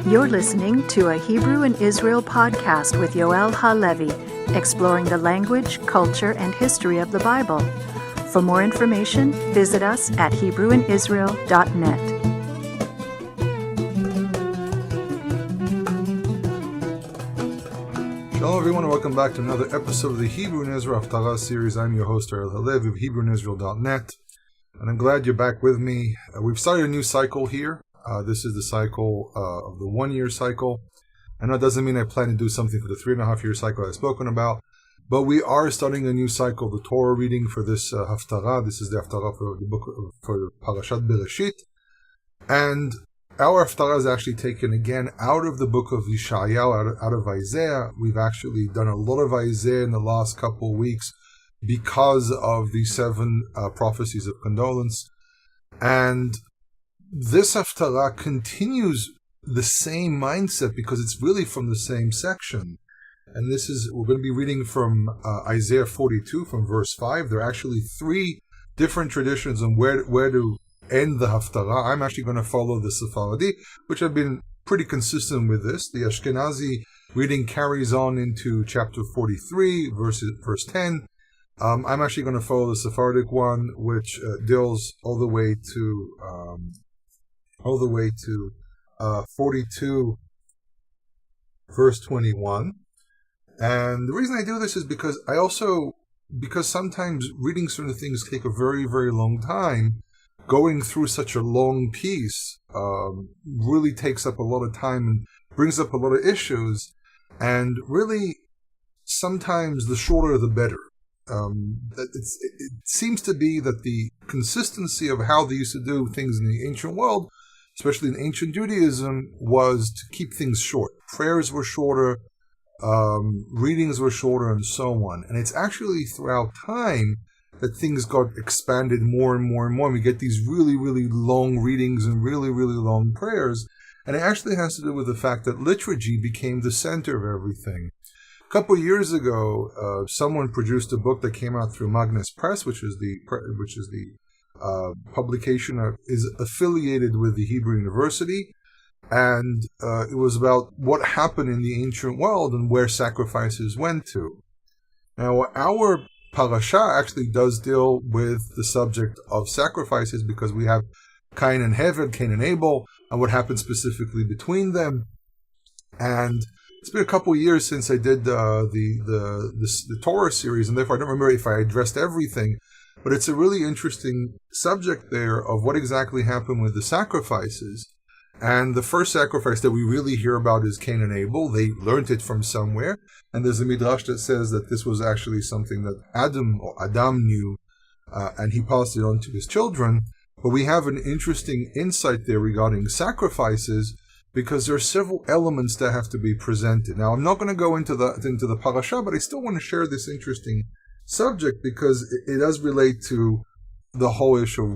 You're listening to a Hebrew in Israel podcast with Yoel Halevi, exploring the language, culture, and history of the Bible. For more information, visit us at HebrewInIsrael.net. Shalom everyone, and welcome back to another episode of the Hebrew in Israel Haftarah series. I'm your host, Yoel Halevi of HebrewInIsrael.net, and I'm glad you're back with me. We've started a new cycle here. This is the cycle of the 1 year cycle. I know it doesn't mean I plan to do something for the 3.5 year cycle I've spoken about, but we are starting a new cycle, the Torah reading for this Haftarah. This is the Haftarah for the book for Parashat Bereshit, and our Haftarah is actually taken again out of the book of Yeshayahu, out of Isaiah. We've actually done a lot of Isaiah in the last couple of weeks because of the 7 prophecies of condolence, and this Haftarah continues the same mindset because it's really from the same section. And we're going to be reading from Isaiah 42 from verse 5. There are actually 3 different traditions on where to end the Haftarah. I'm actually going to follow the Sephardi, which have been pretty consistent with this. The Ashkenazi reading carries on into chapter 43, verse 10. I'm actually going to follow the Sephardic one, which deals all the way to 42, verse 21. And the reason I do this is because sometimes reading certain things take a very, very long time. Going through such a long piece really takes up a lot of time and brings up a lot of issues. And really, sometimes the shorter the better. It seems to be that the consistency of how they used to do things in the ancient world, especially in ancient Judaism, was to keep things short. Prayers were shorter, readings were shorter, and so on. And it's actually throughout time that things got expanded more and more and more. And we get these really, really long readings and really, really long prayers. And it actually has to do with the fact that liturgy became the center of everything. A couple of years ago, someone produced a book that came out through Magnus Press, which is the publication that is affiliated with the Hebrew University, and it was about what happened in the ancient world and where sacrifices went to. Now, our parasha actually does deal with the subject of sacrifices because we have Cain and Hevel, Cain and Abel, and what happened specifically between them. And it's been a couple of years since I did the Torah series, and therefore I don't remember if I addressed everything. But it's a really interesting subject there of what exactly happened with the sacrifices. And the first sacrifice that we really hear about is Cain and Abel. They learned it from somewhere. And there's a midrash that says that this was actually something that Adam knew, and he passed it on to his children. But we have an interesting insight there regarding sacrifices, because there are several elements that have to be presented. Now, I'm not going to go into the parasha, but I still want to share this interesting subject because it does relate to the whole issue of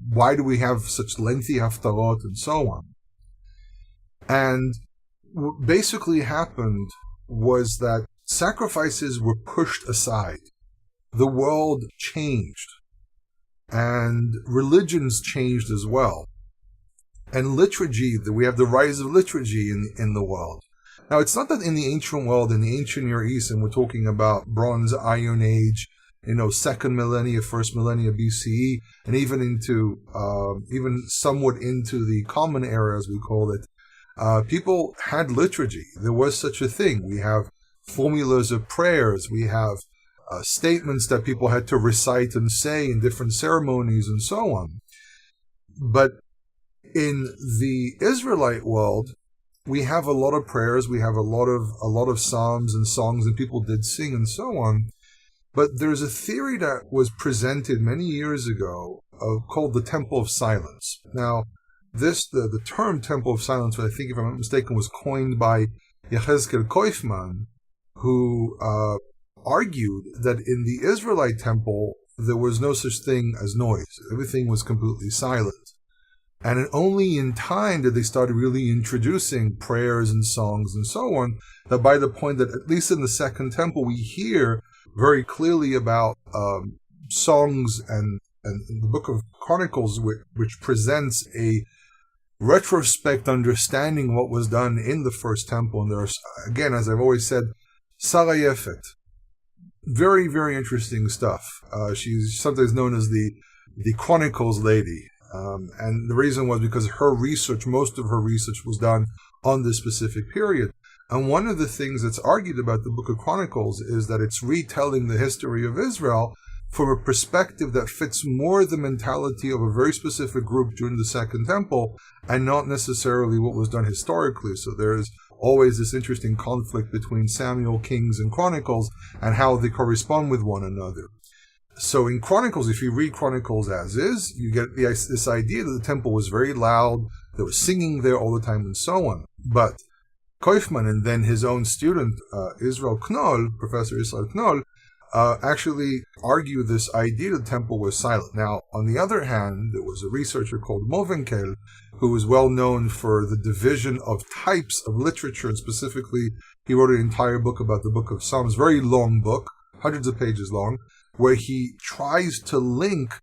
why do we have such lengthy haftarot and so on. And what basically happened was that sacrifices were pushed aside. The world changed, and religions changed as well. And liturgy, we have the rise of liturgy in the world. Now, it's not that in the ancient world, in the ancient Near East, and we're talking about Bronze, Iron Age, 2nd millennia, 1st millennia BCE, and even somewhat into the Common Era, as we call it, people had liturgy. There was such a thing. We have formulas of prayers. We have statements that people had to recite and say in different ceremonies and so on. But in the Israelite world, we have a lot of prayers, we have a lot of psalms and songs, and people did sing and so on. But there's a theory that was presented many years ago called the Temple of Silence. Now, the term Temple of Silence, I think if I'm not mistaken, was coined by Yechezkel Koifman, who argued that in the Israelite temple there was no such thing as noise. Everything was completely silent. And only in time did they start really introducing prayers and songs and so on, that by the point that, at least in the Second Temple, we hear very clearly about songs and the Book of Chronicles, which presents a retrospect understanding what was done in the first temple. And there's, again, as I've always said, Sarayefet. Very, very interesting stuff. She's sometimes known as the Chronicles lady. And the reason was because most of her research was done on this specific period. And one of the things that's argued about the Book of Chronicles is that it's retelling the history of Israel from a perspective that fits more the mentality of a very specific group during the Second Temple and not necessarily what was done historically. So there's always this interesting conflict between Samuel, Kings, and Chronicles and how they correspond with one another. So in Chronicles, if you read Chronicles as is, you get this idea that the temple was very loud, there was singing there all the time and so on. But Kaufman and then his own student, Professor Israel Knoll, actually argue this idea that the temple was silent. Now, on the other hand, there was a researcher called Movenkel who was well known for the division of types of literature, and specifically, he wrote an entire book about the Book of Psalms, very long book, hundreds of pages long, where he tries to link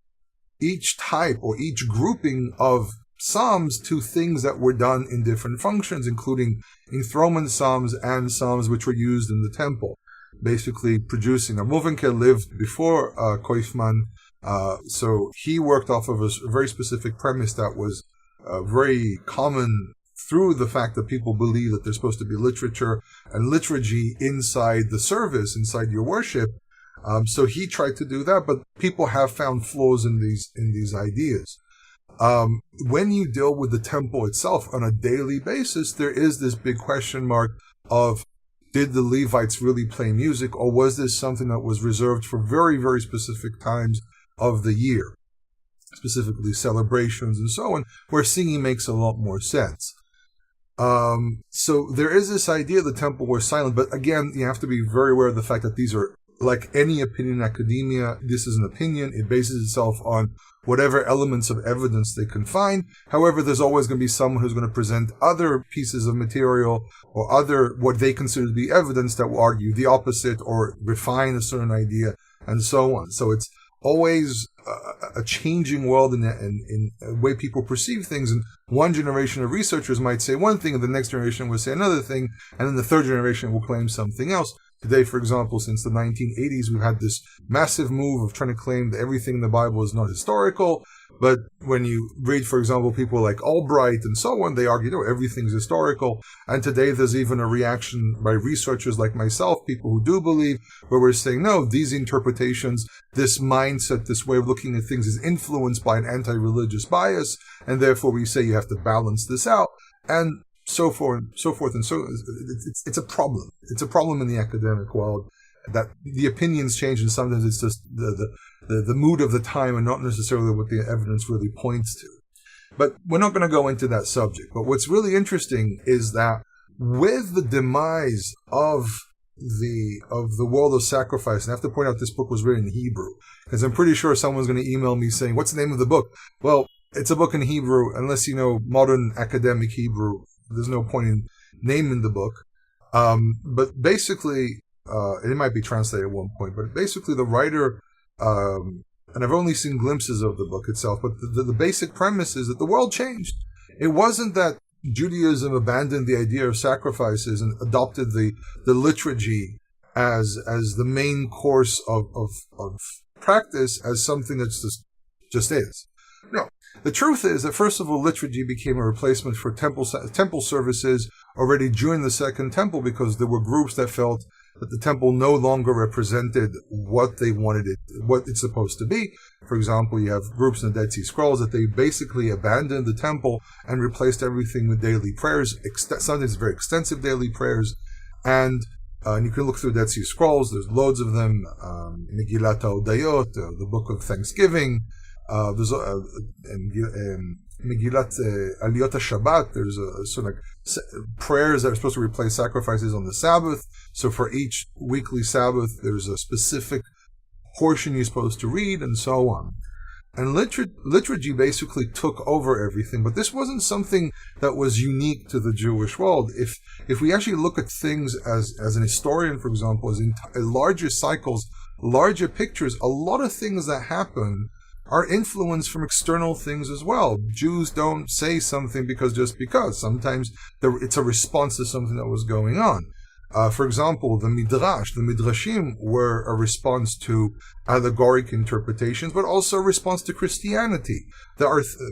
each type or each grouping of psalms to things that were done in different functions, including enthronement psalms and psalms which were used in the temple, basically producing. Now, Movenkel lived before Kaufman, so he worked off of a very specific premise that was very common through the fact that people believe that there's supposed to be literature and liturgy inside the service, inside your worship. So he tried to do that, but people have found flaws in these ideas. When you deal with the temple itself on a daily basis, there is this big question mark of, did the Levites really play music, or was this something that was reserved for very, very specific times of the year, specifically celebrations and so on, where singing makes a lot more sense. So there is this idea the temple was silent, but again, you have to be very aware of the fact that these are, like any opinion in academia, this is an opinion. It bases itself on whatever elements of evidence they can find. However, there's always going to be someone who's going to present other pieces of material or other what they consider to be evidence that will argue the opposite or refine a certain idea and so on. So it's always a changing world in the way people perceive things. And one generation of researchers might say one thing, and the next generation will say another thing, and then the third generation will claim something else. Today, for example, since the 1980s, we've had this massive move of trying to claim that everything in the Bible is not historical. But when you read, for example, people like Albright and so on, they argue, no, everything's historical. And today there's even a reaction by researchers like myself, people who do believe, where we're saying, no, these interpretations, this mindset, this way of looking at things is influenced by an anti-religious bias. And therefore we say you have to balance this out. And so forth. It's a problem. It's a problem in the academic world that the opinions change, and sometimes it's just the mood of the time and not necessarily what the evidence really points to. But we're not going to go into that subject. But what's really interesting is that with the demise of the world of sacrifice, and I have to point out this book was written in Hebrew, because I'm pretty sure someone's going to email me saying, what's the name of the book? Well, it's a book in Hebrew. Unless you know modern academic Hebrew, there's no point in naming the book. But basically, it might be translated at one point, but basically the writer, and I've only seen glimpses of the book itself, but the basic premise is that the world changed. It wasn't that Judaism abandoned the idea of sacrifices and adopted the liturgy as the main course of practice as something that's just is. No. The truth is that, first of all, liturgy became a replacement for temple services already during the Second Temple, because there were groups that felt that the temple no longer represented what they wanted it, what it's supposed to be. For example, you have groups in the Dead Sea Scrolls that they basically abandoned the temple and replaced everything with daily prayers, sometimes very extensive daily prayers. And you can look through Dead Sea Scrolls, there's loads of them, Megillat HaOdayot, the Book of Thanksgiving, there's Megillat Aliyot HaShabbat, there's a sort of prayers that are supposed to replace sacrifices on the Sabbath. So for each weekly Sabbath, there's a specific portion you're supposed to read, and so on. And liturgy basically took over everything, but this wasn't something that was unique to the Jewish world. If we actually look at things as an historian, for example, as in larger cycles, larger pictures, a lot of things that happen are influenced from external things as well. Jews don't say something just because. Sometimes it's a response to something that was going on. For example, the Midrashim were a response to allegoric interpretations, but also a response to Christianity.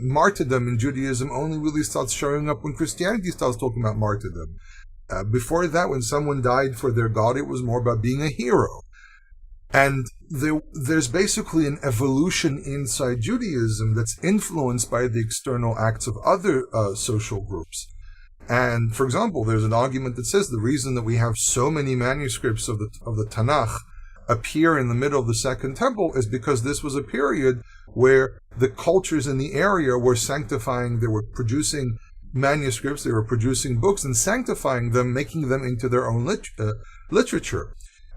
Martyrdom in Judaism only really starts showing up when Christianity starts talking about martyrdom. Before that, when someone died for their God, it was more about being a hero. And there's basically an evolution inside Judaism that's influenced by the external acts of other social groups. And, for example, there's an argument that says the reason that we have so many manuscripts of the Tanakh appear in the middle of the Second Temple is because this was a period where the cultures in the area were sanctifying, they were producing manuscripts, they were producing books and sanctifying them, making them into their own literature.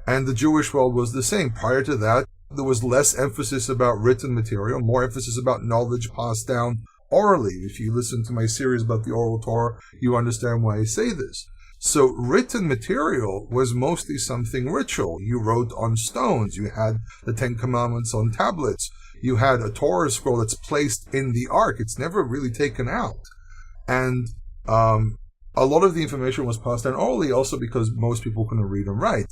And the Jewish world was the same. Prior to that, there was less emphasis about written material, more emphasis about knowledge passed down orally. If you listen to my series about the oral Torah, you understand why I say this. So written material was mostly something ritual. You wrote on stones. You had the Ten Commandments on tablets. You had a Torah scroll that's placed in the ark. It's never really taken out. And a lot of the information was passed down orally also because most people couldn't read and write.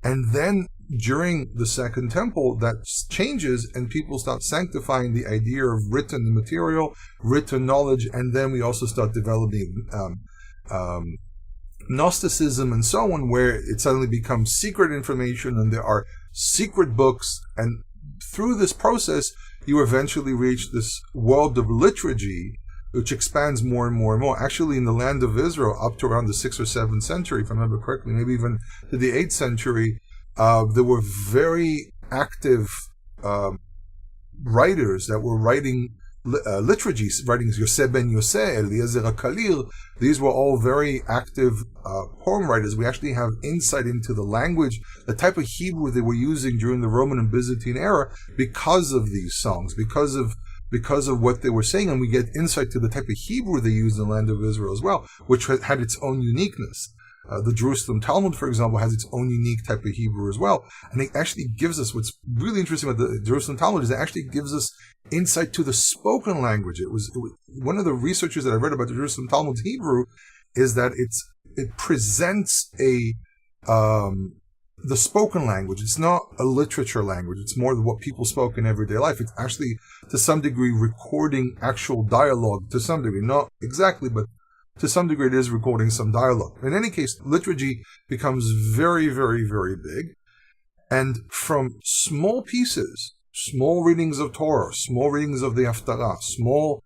And then during the Second Temple, that changes and people start sanctifying the idea of written material, written knowledge, and then we also start developing Gnosticism and so on, where it suddenly becomes secret information and there are secret books. And through this process, you eventually reach this world of liturgy, which expands more and more and more. Actually, in the land of Israel, up to around the 6th or 7th century, if I remember correctly, maybe even to the 8th century, there were very active writers that were writing liturgy, writing Yosef ben Yosef, Eliezer HaKalir. These were all very active poem writers. We actually have insight into the language, the type of Hebrew they were using during the Roman and Byzantine era because of these songs, because of what they were saying, and we get insight to the type of Hebrew they used in the land of Israel as well, which had its own uniqueness. The Jerusalem Talmud, for example, has its own unique type of Hebrew as well, and it actually gives us, what's really interesting about the Jerusalem Talmud is it actually gives us insight to the spoken language. It was one of the researchers that I read about the Jerusalem Talmud's Hebrew is that it presents the spoken language. It's not a literature language. It's more than what people spoke in everyday life. It's actually, to some degree, recording actual dialogue, to some degree. Not exactly, but to some degree it is recording some dialogue. In any case, liturgy becomes very, very, very big. And from small pieces, small readings of Torah, small readings of the Haftarah, small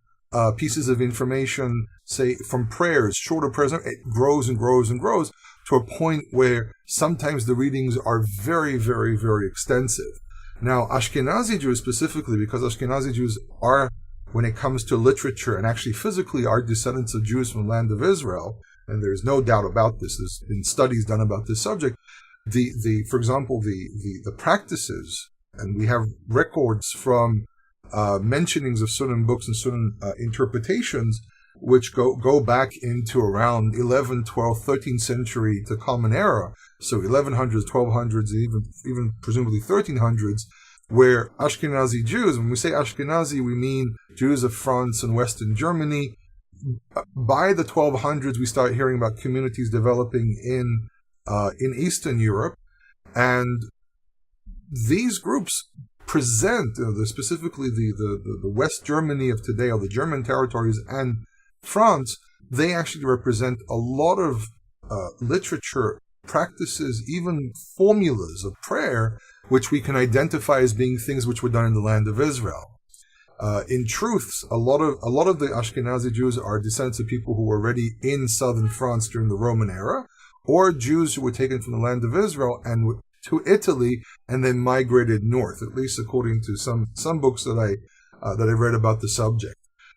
pieces of information, say from prayers, shorter prayers, it grows and grows and grows to a point where sometimes the readings are very, very, very extensive. Now, Ashkenazi Jews specifically, because Ashkenazi Jews are, when it comes to literature and actually physically are descendants of Jews from the land of Israel, and there's no doubt about this, there's been studies done about this subject, for example, the practices, and we have records from mentionings of certain books and certain interpretations which go back into around 11th, 12th, 13th century to Common Era, so 1100s, 1200s, even presumably 1300s, where Ashkenazi Jews, when we say Ashkenazi, we mean Jews of France and Western Germany. By the 1200s, we start hearing about communities developing in Eastern Europe, and these groups present, specifically the West Germany of today, or the German territories, and France, they actually represent a lot of literature, practices, even formulas of prayer, which we can identify as being things which were done in the land of Israel. In truth, a lot of the Ashkenazi Jews are descendants of people who were already in southern France during the Roman era, or Jews who were taken from the land of Israel and to Italy and then migrated north, at least according to some books that I read about the subject.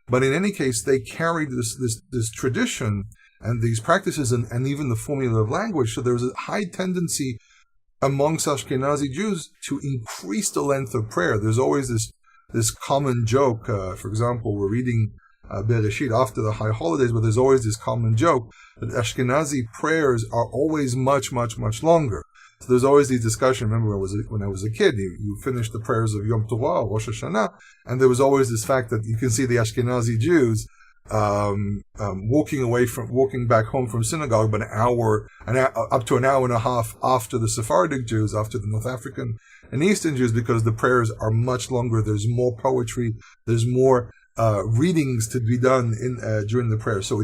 But in any case, they carried this tradition and these practices and even the formula of language. So there was a high tendency amongst Ashkenazi Jews to increase the length of prayer. There's always this common joke. For example, we're reading Bereshit after the high holidays, but there's always this common joke that Ashkenazi prayers are always much, much, much longer. So there's always these discussion. Remember when I was a kid, you finished the prayers of Yom Tov, Rosh Hashanah, and there was always this fact that you can see the Ashkenazi Jews walking back home from synagogue, but up to an hour and a half after the Sephardic Jews, after the North African and Eastern Jews, because the prayers are much longer. There's more poetry. There's more readings to be done during the prayer. So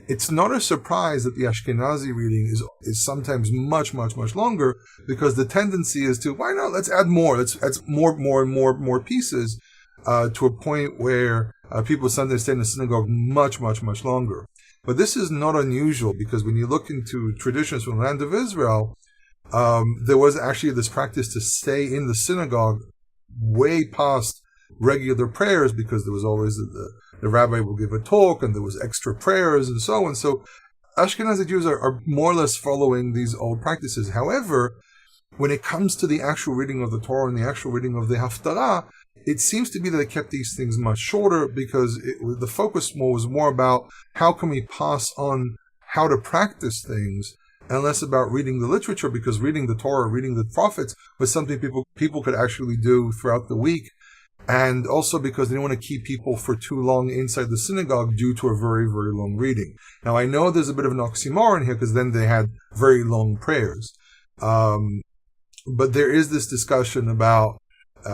it's not a surprise that the Ashkenazi reading is sometimes much, much, much longer, because the tendency is to, why not? Let's add more. Let's add more pieces to a point where people Sunday stay in the synagogue much, much, much longer. But this is not unusual, because when you look into traditions from the land of Israel, there was actually this practice to stay in the synagogue way past regular prayers, because there was always the rabbi will give a talk, and there was extra prayers and so on. So Ashkenazi Jews are more or less following these old practices. However, when it comes to the actual reading of the Torah and the actual reading of the Haftarah, it seems to be that they kept these things much shorter, because the focus was more about how can we pass on how to practice things, and less about reading the literature, because reading the Torah, reading the prophets was something people could actually do throughout the week. And also because they didn't want to keep people for too long inside the synagogue due to a very, very long reading. Now, I know there's a bit of an oxymoron here, because then they had very long prayers. But there is this discussion about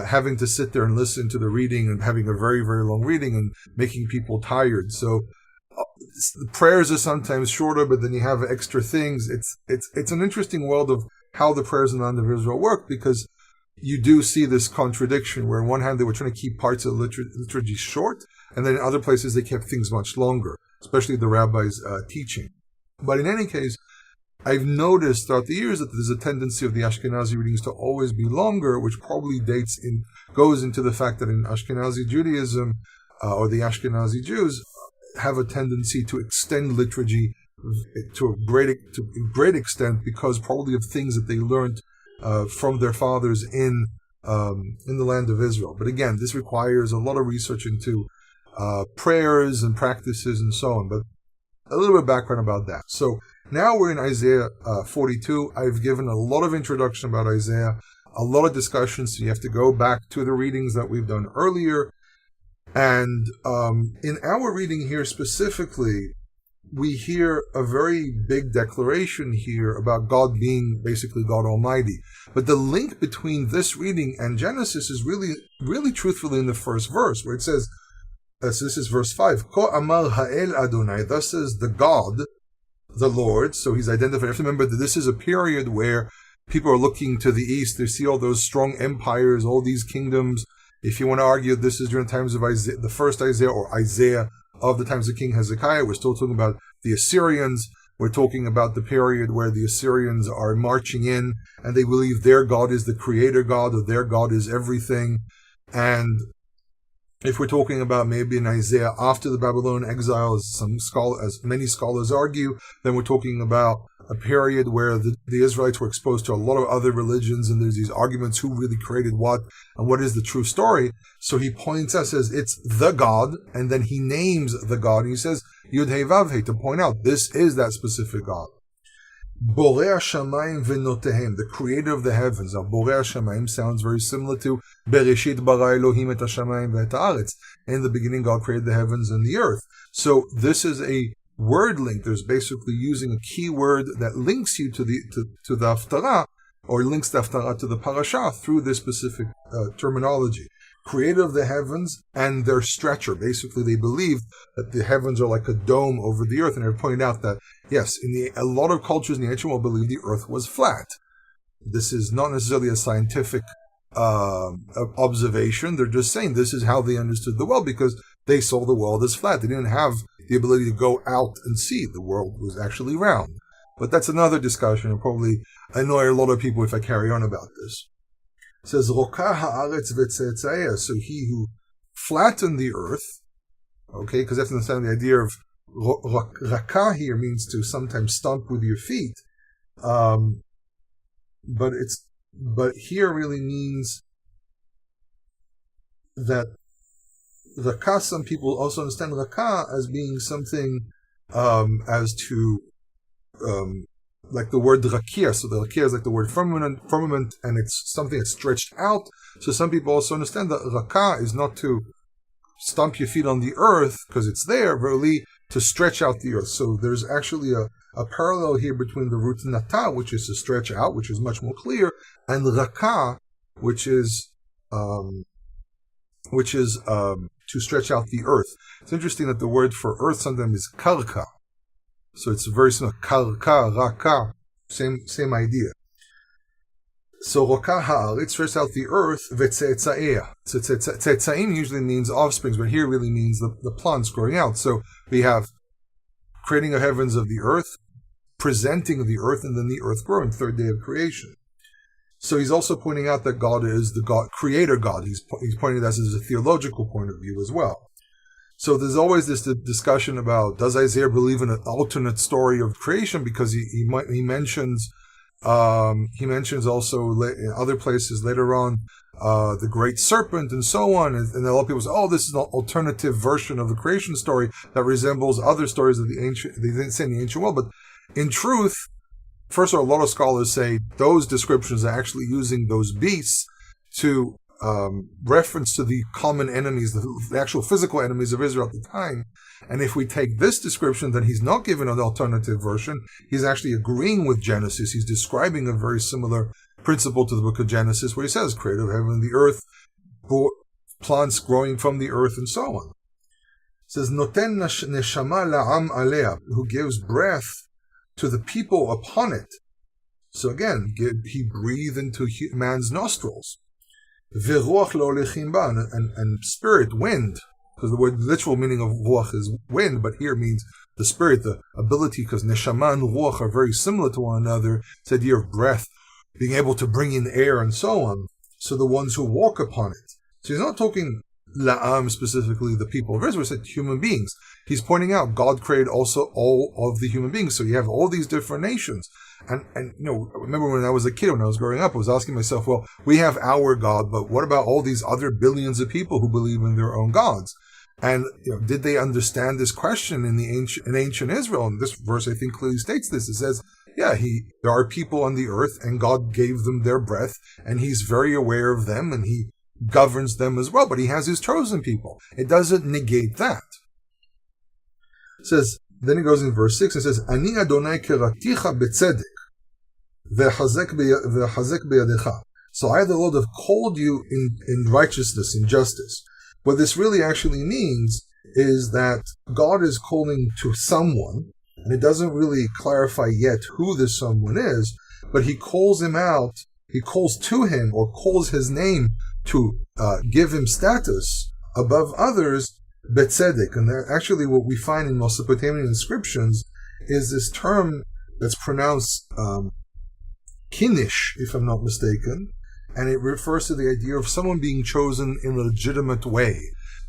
having to sit there and listen to the reading and having a very, very long reading and making people tired. So the prayers are sometimes shorter, but then you have extra things. It's an interesting world of how the prayers in the land of Israel work, because you do see this contradiction where on one hand they were trying to keep parts of the liturgy short, and then in other places they kept things much longer, especially the rabbis' teaching. But in any case, I've noticed throughout the years that there's a tendency of the Ashkenazi readings to always be longer, which probably goes into the fact that in Ashkenazi Judaism, or the Ashkenazi Jews, have a tendency to extend liturgy to a great extent, because probably of things that they learned from their fathers in the land of Israel. But again, this requires a lot of research into prayers and practices and so on. But a little bit of background about that. So now we're in Isaiah 42. I've given a lot of introduction about Isaiah, a lot of discussions, so you have to go back to the readings that we've done earlier. And in our reading here specifically, we hear a very big declaration here about God being basically God Almighty. But the link between this reading and Genesis is really, really truthfully in the first verse, where it says, so this is verse 5, Ko amar ha'el Adonai, thus says the God, the Lord. So he's identified. You have to remember that this is a period where people are looking to the east. They see all those strong empires, all these kingdoms. If you want to argue this is during the times of Isaiah, the first Isaiah, or Isaiah of the times of King Hezekiah, we're still talking about the Assyrians. We're talking about the period where the Assyrians are marching in, and they believe their God is the creator God, or their God is everything. And if we're talking about maybe in Isaiah after the Babylonian exile, as many scholars argue, then we're talking about a period where the Israelites were exposed to a lot of other religions, and there's these arguments who really created what and what is the true story. So he points us as it's the God, and then he names the God, and he says Yud Hei Vav Hei to point out this is that specific God. Borei Hashamayim v'notehem, the creator of the heavens. Now, Borei Hashamayim sounds very similar to Bereshit bara Elohim et Hashamayim v'et haaretz. In the beginning, God created the heavens and the earth. So this is a word link. There's basically using a key word that links you to the Haftarah, or links the Haftarah to the parasha through this specific terminology. Creator of the heavens and their stretcher. Basically, they believed that the heavens are like a dome over the earth. And I pointed out that, yes, a lot of cultures in the ancient world believed the earth was flat. This is not necessarily a scientific observation. They're just saying this is how they understood the world, because they saw the world as flat. They didn't have the ability to go out and see the world was actually round. But that's another discussion. It'll probably annoy a lot of people if I carry on about this. It says, Roka haaretz v'tzetzaiah, so he who flattened the earth, okay, because you have to understand the idea of raka here means to sometimes stomp with your feet, but here really means that raka, some people also understand raka as being something as to like the word rakia. So the rakia is like the word firmament, and it's something that's stretched out. So some people also understand that raka is not to stomp your feet on the earth because it's there, but really to stretch out the earth. So there's actually a parallel here between the root nata, which is to stretch out, which is much more clear, and raka, which is to stretch out the earth. It's interesting that the word for earth sometimes is karka. So it's very similar. Karka, raka, same idea. So raka ha'aretz stretches out the earth, v'tze'etzaeah. So tze'etzaim usually means offsprings, but here really means the plants growing out. So we have creating the heavens of the earth, presenting the earth, and then the earth growing, third day of creation. So he's also pointing out that God is the God, creator God. He's pointing that as a theological point of view as well. So there's always this discussion about, does Isaiah believe in an alternate story of creation? Because he mentions also in other places later on the great serpent and so on, and a lot of people say, oh, this is an alternative version of the creation story that resembles other stories of the ancient. They didn't say in the ancient world, but in truth, first of all, a lot of scholars say those descriptions are actually using those beasts to reference to the common enemies, the actual physical enemies of Israel at the time. And if we take this description, then he's not giving an alternative version. He's actually agreeing with Genesis. He's describing a very similar principle to the book of Genesis, where he says, creator of heaven and the earth, plants growing from the earth, and so on. It says, Noten neshama la'am alea, who gives breath to the people upon it. So again, he breathed into man's nostrils. V'ruach lo lechim ba, and spirit, wind, because the word literal meaning of ruach is wind, but here means the spirit, the ability, because neshama and ruach are very similar to one another. It's the idea of breath, being able to bring in air and so on. So the ones who walk upon it. So he's not talking la'am specifically the people of Israel, he said human beings. He's pointing out God created also all of the human beings. So you have all these different nations. And I remember when I was a kid, when I was growing up, I was asking myself, well, we have our God, but what about all these other billions of people who believe in their own gods? And did they understand this question in ancient Israel? And this verse, I think, clearly states this. It says, yeah, there are people on the earth, and God gave them their breath, and he's very aware of them, and he governs them as well, but he has his chosen people. It doesn't negate that. It says, then it goes in verse 6, and says, Ani Adonai keraticha betzedek, v'chazek beyadecha. So I, the Lord, have called you in righteousness, in justice. What this really actually means is that God is calling to someone, and it doesn't really clarify yet who this someone is, but he calls him out, he calls to him, or calls his name to give him status above others, betzedek. And actually what we find in Mesopotamian inscriptions is this term that's pronounced kinish, if I'm not mistaken, and it refers to the idea of someone being chosen in a legitimate way.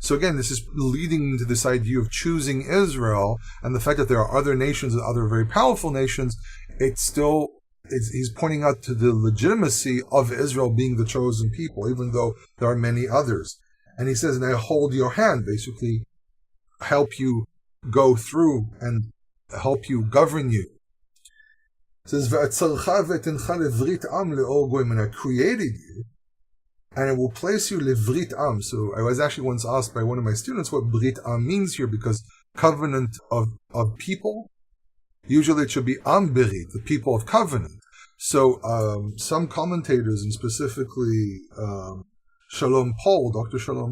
So again, this is leading to this idea of choosing Israel, and the fact that there are other nations and other very powerful nations. He's pointing out to the legitimacy of Israel being the chosen people, even though there are many others. And he says, and I hold your hand, basically help you go through and help you govern you. It says, and I created you, and I will place you levrit am. So I was actually once asked by one of my students what brit am means here, because covenant of people, usually it should be am berit, the people of covenant. So some commentators, and specifically Dr. Shalom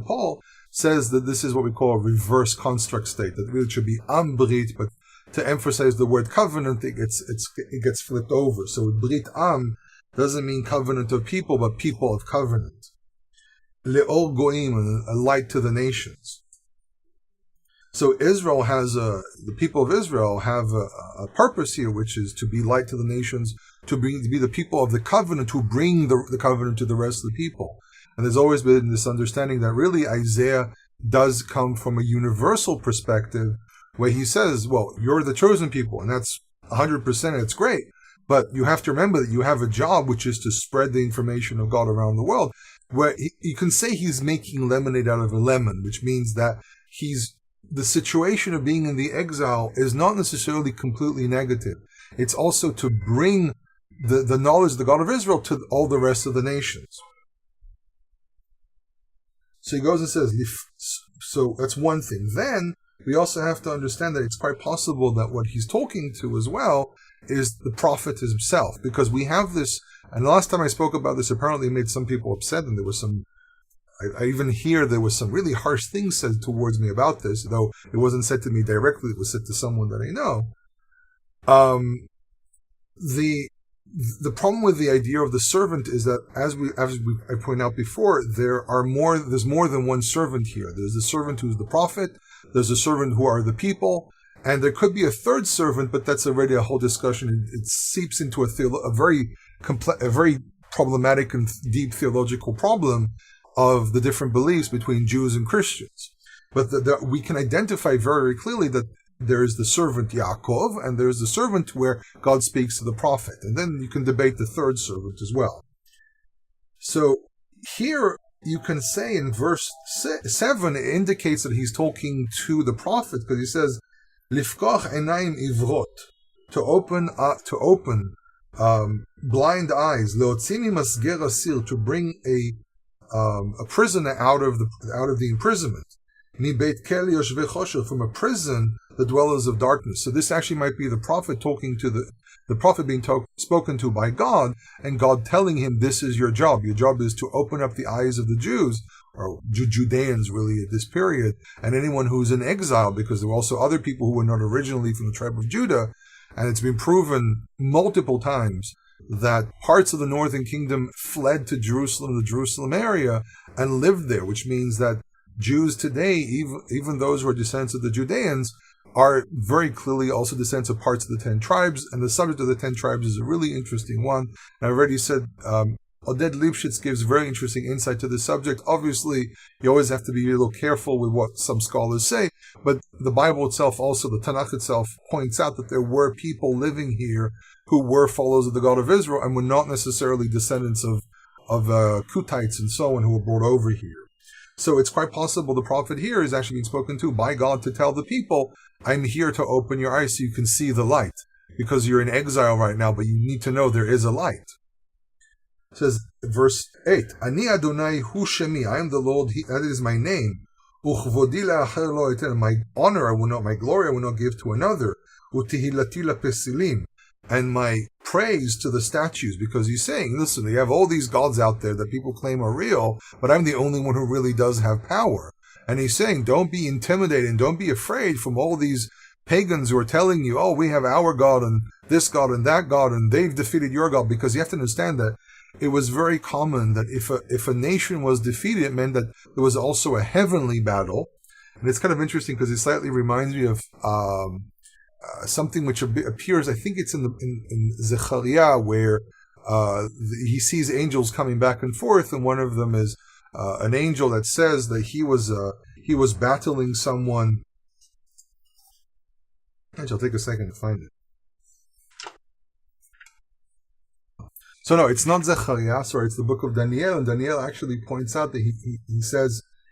Paul, says that this is what we call a reverse construct state, that really it should be am berit, but to emphasize the word covenant, it gets flipped over. So brit am doesn't mean covenant of people, but people of covenant. Le'or goim, a light to the nations. So Israel has the people of Israel have a purpose here, which is to be light to the nations, to be the people of the covenant who bring the covenant to the rest of the people. And there's always been this understanding that really Isaiah does come from a universal perspective, where he says, well, you're the chosen people, and that's 100%, it's great. But you have to remember that you have a job, which is to spread the information of God around the world, where you can say he's making lemonade out of a lemon, which means that he's the situation of being in the exile is not necessarily completely negative. It's also to bring the knowledge of the God of Israel to all the rest of the nations. So he goes and says, so that's one thing. Then we also have to understand that it's quite possible that what he's talking to as well is the prophet himself, because we have this, and the last time I spoke about this, apparently it made some people upset, and there was some, I even hear there was some really harsh things said towards me about this, though it wasn't said to me directly, it was said to someone that I know. The problem with the idea of the servant is that, as I pointed out before, there's more than one servant here. There's the servant who's the prophet, there's a servant who are the people, and there could be a third servant, but that's already a whole discussion. It seeps into a very problematic and deep theological problem of the different beliefs between Jews and Christians. But we can identify very clearly that there is the servant Yaakov, and there's the servant where God speaks to the prophet. And then you can debate the third servant as well. So here you can say in verse 7, it indicates that he's talking to the prophet, because he says, Lifkoch enaim ivrot, to open blind eyes, leotzini masger asir, to bring a prisoner out of the imprisonment. From a prison, the dwellers of darkness. So this actually might be the prophet talking to the prophet being spoken to by God, and God telling him, this is your job. Your job is to open up the eyes of the Jews, or Judeans really at this period, and anyone who's in exile, because there were also other people who were not originally from the tribe of Judah, and it's been proven multiple times that parts of the northern kingdom fled to Jerusalem, the Jerusalem area, and lived there, which means that Jews today, even those who are descendants of the Judeans, are very clearly also descendants of parts of the 10 tribes, and the subject of the 10 tribes is a really interesting one. And I already said, Oded Lipschitz gives very interesting insight to the subject. Obviously, you always have to be a little careful with what some scholars say, but the Bible itself, also the Tanakh itself, points out that there were people living here who were followers of the God of Israel and were not necessarily descendants of Kutites and so on who were brought over here. So it's quite possible the prophet here is actually being spoken to by God to tell the people, I'm here to open your eyes so you can see the light, because you're in exile right now, but you need to know there is a light. It says, verse 8, Ani Adonai hu shemi, I am the Lord, that is my name. Uchvodi le'acher lo eten, my honor my glory I will not give to another. Utihilati lapesilim, and my praise to the statues, because he's saying, listen, you have all these gods out there that people claim are real, but I'm the only one who really does have power. And he's saying, don't be intimidated and don't be afraid from all these pagans who are telling you, oh, we have our God and this God and that God, and they've defeated your God, because you have to understand that it was very common that if a nation was defeated, it meant that there was also a heavenly battle. And it's kind of interesting because it slightly reminds me of something which appears, I think it's in Zechariah, where he sees angels coming back and forth, and one of them is an angel that says that he was battling someone. I'll take a second to find it. So no, it's not Zechariah, sorry, it's the book of Daniel, and Daniel actually points out that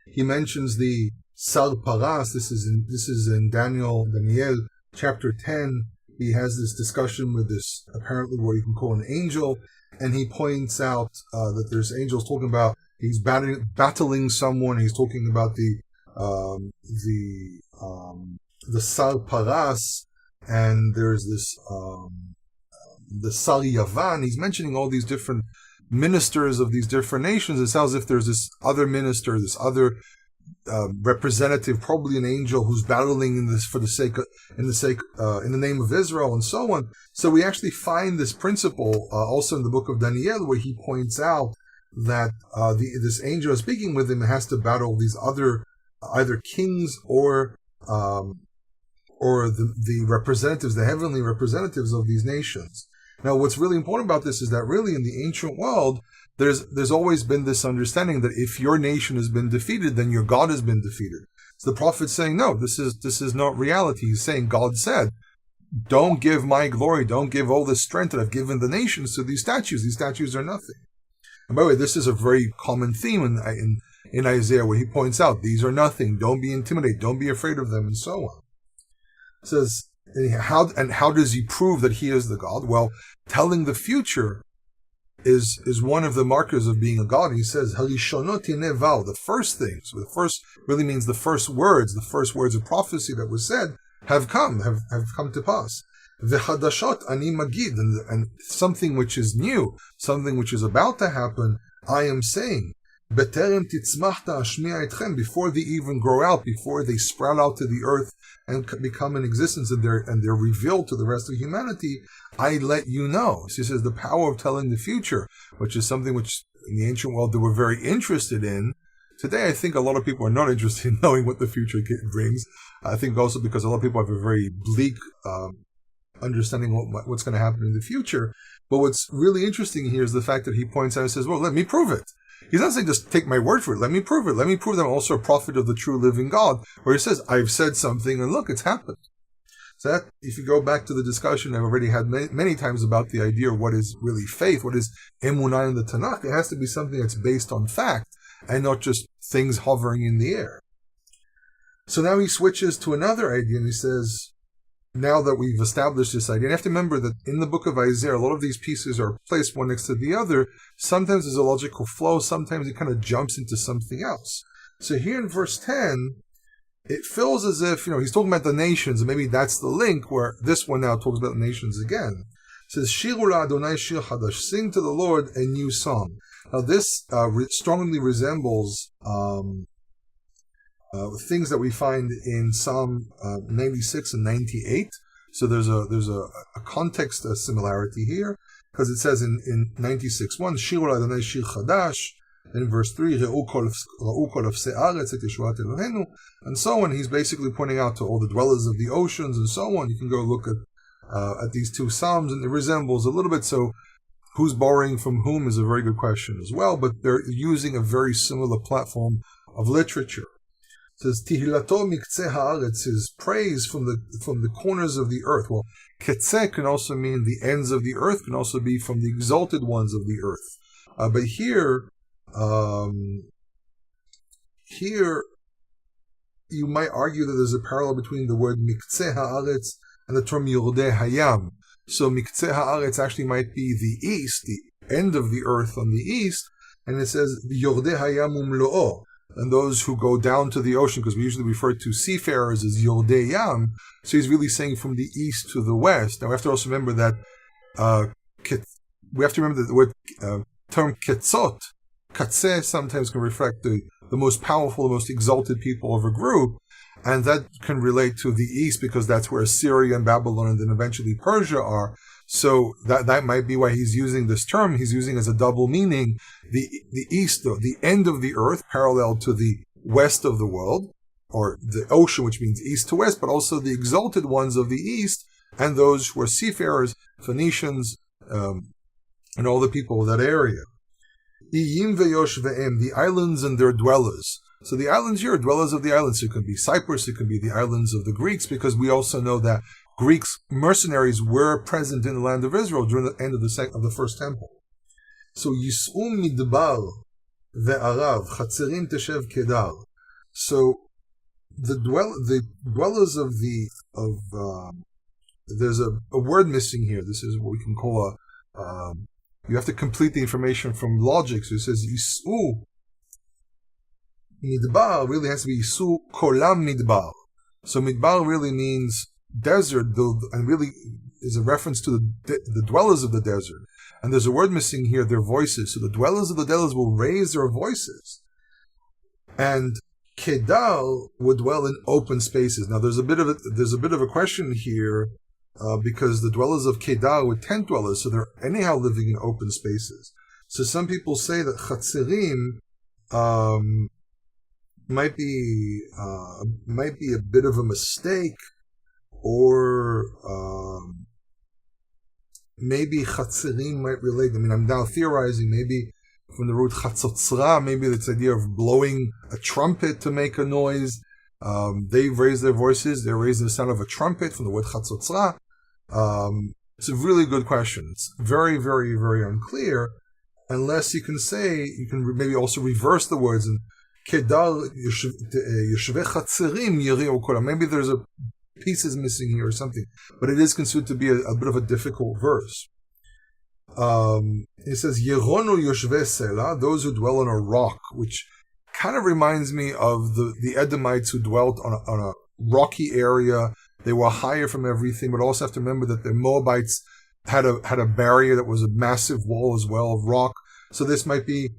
he mentions the Sar Paras. This is in Daniel chapter 10. He has this discussion with this, apparently what you can call an angel, and he points out that there's angels talking about, he's battling someone, he's talking about the Sar Paras, and there's this the Sar Yavan. He's mentioning all these different ministers of these different nations. It sounds as if there's this other minister, this other representative, probably an angel, who's battling in the name of Israel, and so on. So we actually find this principle also in the book of Daniel, where he points out that this angel is speaking with him and has to battle these other either kings or the representatives, the heavenly representatives of these nations. Now, what's really important about this is that really in the ancient world, there's always been this understanding that if your nation has been defeated, then your God has been defeated. So the prophet's saying, no, this is not reality. He's saying, God said, don't give my glory, don't give all the strength that I've given the nations to these statues. These statues are nothing. And by the way, this is a very common theme in Isaiah where he points out these are nothing, don't be intimidated, don't be afraid of them, and so on. It says, how does he prove that he is the God? Well, telling the future is one of the markers of being a God. He says, Harishonot yineval, the first things, the first really means the first words of prophecy that was said have come to pass. V'chadashot ani magid, and something which is new, something which is about to happen, I am saying. Beterem titzmach ta'ashmi'a etchem, before they even grow out, before they sprout out to the earth and become in existence, and they're revealed to the rest of humanity, I let you know. So he says the power of telling the future, which is something which in the ancient world they were very interested in. Today, I think a lot of people are not interested in knowing what the future brings. I think also because a lot of people have a very bleak understanding what's going to happen in the future. But what's really interesting here is the fact that he points out and says, well, let me prove it. He's not saying just take my word for it. Let me prove it. Let me prove that I'm also a prophet of the true living God. Where he says, I've said something and look, it's happened. So that, if you go back to the discussion I've already had many times about the idea of what is really faith, what is emunah in the Tanakh, it has to be something that's based on fact and not just things hovering in the air. So now he switches to another idea and he says, now that we've established this idea, and you have to remember that in the book of Isaiah, a lot of these pieces are placed one next to the other. Sometimes there's a logical flow, sometimes it kind of jumps into something else. So here in verse 10, it feels as if, he's talking about the nations, and maybe that's the link where this one now talks about the nations again. It says, Shiru la'Adonai shir chadash, sing to the Lord a new song. Now this strongly resembles things that we find in Psalm 96 and 98. So there's a context similarity here, because it says in 96:1, Shiru Adonai shir chadash, in verse 3, Re'u kol ofsei aretz et yeshuat Eloheinu, and so on. He's basically pointing out to all the dwellers of the oceans and so on. You can go look at these two psalms, and it resembles a little bit. So who's borrowing from whom is a very good question as well, but they're using a very similar platform of literature. It says, Tihilato miktzeh haaretz, his praise from the corners of the earth. Well, ketzeh can also mean the ends of the earth, can also be from the exalted ones of the earth. But here you might argue that there's a parallel between the word miktzeh haaretz and the term yordei hayam. So miktzeh haaretz actually might be the east, the end of the earth on the east, and it says yordei hayam umlo'o. And those who go down to the ocean, because we usually refer to seafarers as Yordei Yam, so he's really saying from the east to the west. Now we have to also remember that the word term ketzot, katzeh, sometimes can reflect the most powerful, the most exalted people of a group, and that can relate to the east because that's where Assyria and Babylon and then eventually Persia are. So that might be why he's using this term. He's using as a double meaning the east, the end of the earth, parallel to the west of the world, or the ocean, which means east to west, but also the exalted ones of the east, and those who are seafarers, Phoenicians, and all the people of that area. Iyim ve'yosh ve'em, the islands and their dwellers. So the islands here are dwellers of the islands. So it can be Cyprus, it can be the islands of the Greeks, because we also know that Greeks mercenaries were present in the land of Israel during the end of the first temple. So Yis'u midbar ve'arav chatzerim teshev kedar. So the dwellers of there's a word missing here. This is what we can call you have to complete the information from logic. So it says Yis'u midbar really has to be Yis'u kolam midbar. So midbar really means desert, and really is a reference to the dwellers of the desert. And there's a word missing here, their voices. So the dwellers of the deserts will raise their voices. And Kedar would dwell in open spaces. Now there's a bit of a question here, because the dwellers of Kedar were tent dwellers, so they're anyhow living in open spaces. So some people say that Chatzerim might be a bit of a mistake, or maybe Chatzerim might relate. I mean, I'm now theorizing, maybe from the root Chatzotzra, maybe it's the idea of blowing a trumpet to make a noise. They've raised their voices, they're raising the sound of a trumpet from the word Chatzotzra. It's a really good question. It's very, very, very unclear, unless you can maybe also reverse the words and kedar yeshvei chatzerim yiriu kolam. Maybe there's a piece is missing here or something, but it is considered to be a bit of a difficult verse. It says Yeronu Yoshve Sela, those who dwell on a rock, which kind of reminds me of the Edomites who dwelt on a rocky area. They were higher from everything, but also have to remember that the Moabites had a barrier that was a massive wall as well of rock. So this might be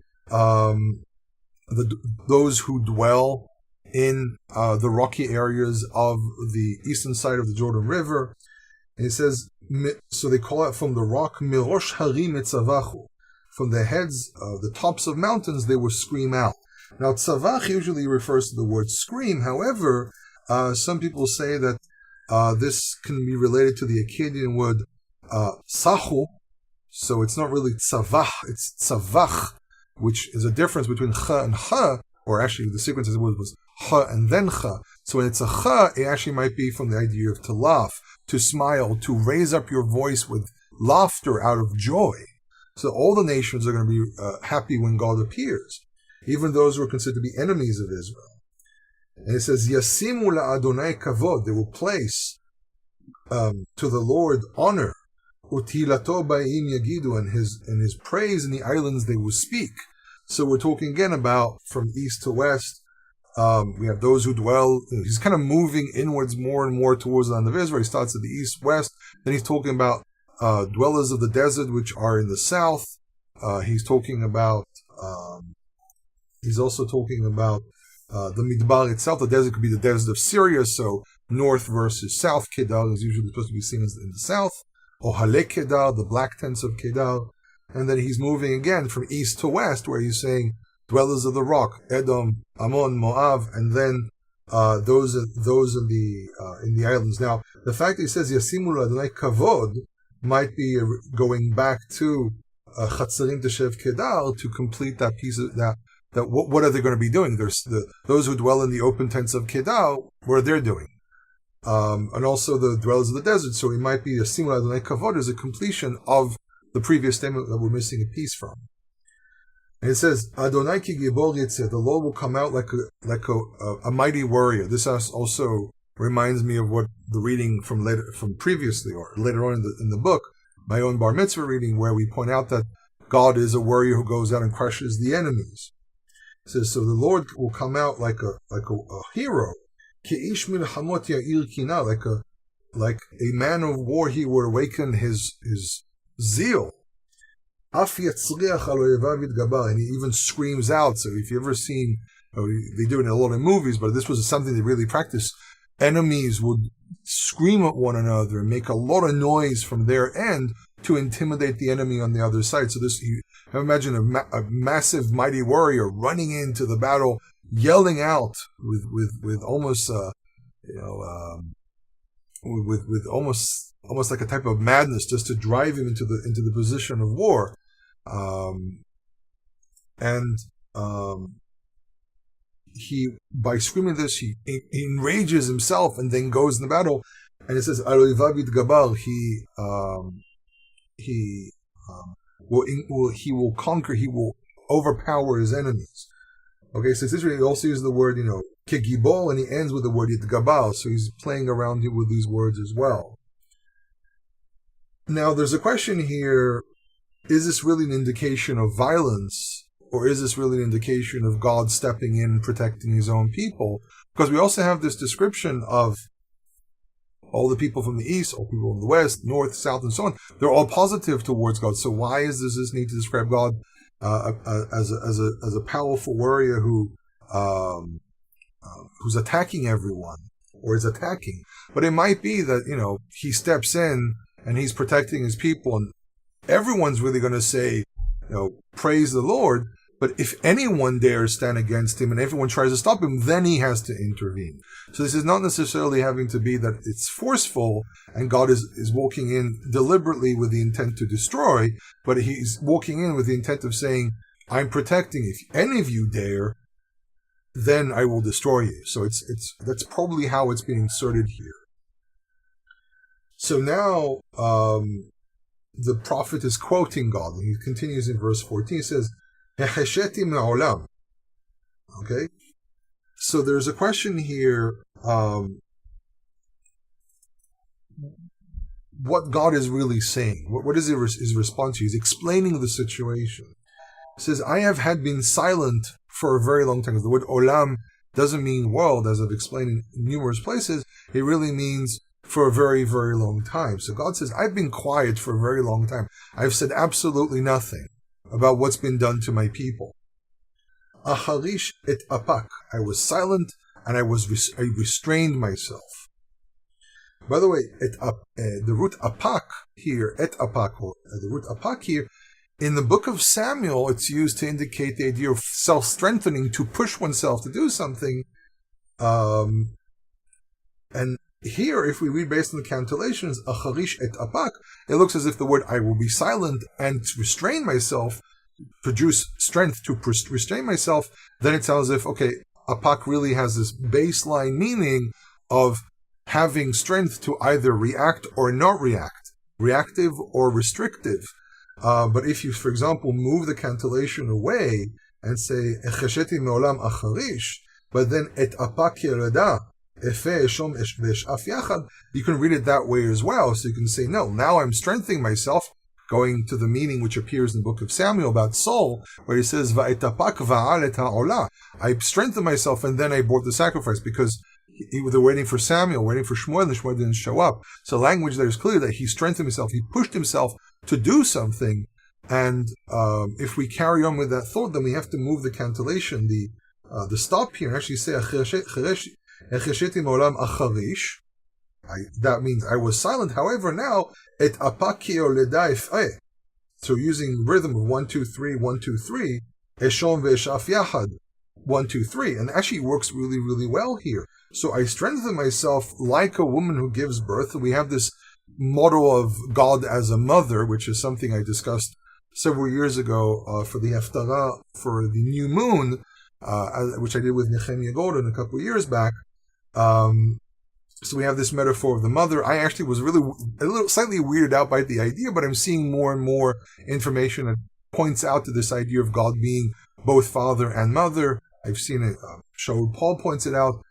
those who dwell in the rocky areas of the eastern side of the Jordan River. And it says, so they call it from the rock, Mirosh Harim Etzavachu. From the heads, the tops of mountains, they will scream out. Now, tzavach usually refers to the word scream. However, some people say that this can be related to the Akkadian word sachu. So it's not really tzavach, it's tzavach, which is a difference between cha and cha, or actually the sequence of the word was cha and then cha. So when it's a cha, it actually might be from the idea of to laugh, to smile, to raise up your voice with laughter out of joy. So all the nations are going to be happy when God appears, even those who are considered to be enemies of Israel. And it says, Yasimu la'Adonai kavod, they will place to the Lord honor, utilato ba'im yagidu, and his praise in the islands they will speak. So we're talking again about from east to west. We have those who dwell. He's kind of moving inwards more and more towards the land of Israel. He starts at the east, west. Then he's talking about dwellers of the desert, which are in the south. He's talking about. He's also talking about the Midbar itself. The desert could be the desert of Syria. So north versus south. Kedar is usually supposed to be seen as in the south. Ohale Kedar, the black tents of Kedar. And then he's moving again from east to west, where he's saying dwellers of the rock, Edom, Ammon, Moab, and then those in the islands. Now, the fact that he says Yasimu Adonai Kavod might be going back to Chatzerim Teshev Kedar to complete that piece of that. What are they going to be doing? There's those who dwell in the open tents of Kedar, what they're doing, and also the dwellers of the desert. So it might be Yasimu Adonai Kavod is a completion of the previous statement that we're missing a piece from. And it says, Adonai ki gibor yitzeh, the Lord will come out like a mighty warrior. This also reminds me of what the reading from previously or later on in the book, my own bar mitzvah reading, where we point out that God is a warrior who goes out and crushes the enemies. It says, so the Lord will come out like a hero, ki ish milchamot ya'ir kina, like a man of war. He will awaken his zeal. And he even screams out. So if you've ever seen, they do it in a lot of movies, but this was something they really practiced. Enemies would scream at one another and make a lot of noise from their end to intimidate the enemy on the other side. So this, you imagine a massive, mighty warrior running into the battle, yelling out with almost, with almost like a type of madness, just to drive him into the position of war. He, by screaming this, he enrages himself and then goes in the battle. And it says, Gabar, he will conquer, he will overpower his enemies. Okay, so it's he also uses the word, Kegibol, and he ends with the word Yitgabal, so he's playing around here with these words as well. Now, there's a question here, is this really an indication of violence, or is this really an indication of God stepping in and protecting his own people? Because we also have this description of all the people from the east, all people from the west, north, south, and so on. They're all positive towards God. So why is this need to describe God as a powerful warrior who's attacking everyone, or is attacking? But it might be that, he steps in and he's protecting his people, and everyone's really going to say, praise the Lord. But if anyone dares stand against him and everyone tries to stop him, then he has to intervene. So this is not necessarily having to be that it's forceful and God is walking in deliberately with the intent to destroy, but he's walking in with the intent of saying, I'm protecting. If any of you dare, then I will destroy you. So that's probably how it's being inserted here. So now, the prophet is quoting God, and he continues in verse 14. He says, okay? So there's a question here, what God is really saying. What is his response? He's explaining the situation. He says, I have been silent for a very long time. The word olam doesn't mean world, as I've explained in numerous places. It really means for a very, very long time. So God says, I've been quiet for a very long time. I've said absolutely nothing about what's been done to my people. Acharish et apak. I was silent and I restrained myself. By the way, the root apak here, et apak, or the root apak here, in the book of Samuel, it's used to indicate the idea of self-strengthening, to push oneself to do something. And here, if we read based on the cantillations, acharish et apak, it looks as if the word I will be silent and restrain myself, produce strength to restrain myself, then it sounds as if, okay, apak really has this baseline meaning of having strength to either react or not react, reactive or restrictive. But if you, for example, move the cantillation away and say, Echesheti me'olam acharish, but then et apak yerada, efe eshom ve'eshaf yachad, you can read it that way as well. So you can say, no, now I'm strengthening myself, going to the meaning which appears in the book of Samuel about Saul, where he says, Va'et apak va'al et ha'olah. I strengthened myself and then I brought the sacrifice, because they're waiting for Samuel, waiting for Shmuel, and Shmuel didn't show up. So language there is clear that he strengthened himself, he pushed himself to do something. And if we carry on with that thought, then we have to move the cantillation, the stop here, and actually say, Echesheti me'olam acharish. That means I was silent. However, now, et apaki oleda if'eh. So using rhythm of 1, 2, 3, 1, 2, 3, eshom ve'eshaf yachad, 1, 2, 3, and actually works really, really well here. So I strengthen myself like a woman who gives birth. We have this model of God as a mother, which is something I discussed several years ago for the Haftarah for the new moon, which I did with Nehemiah Golden a couple of years back. So we have this metaphor of the mother. I actually was really slightly weirded out by the idea, but I'm seeing more and more information that points out to this idea of God being both father and mother. I've seen it. Shaul Paul points it out.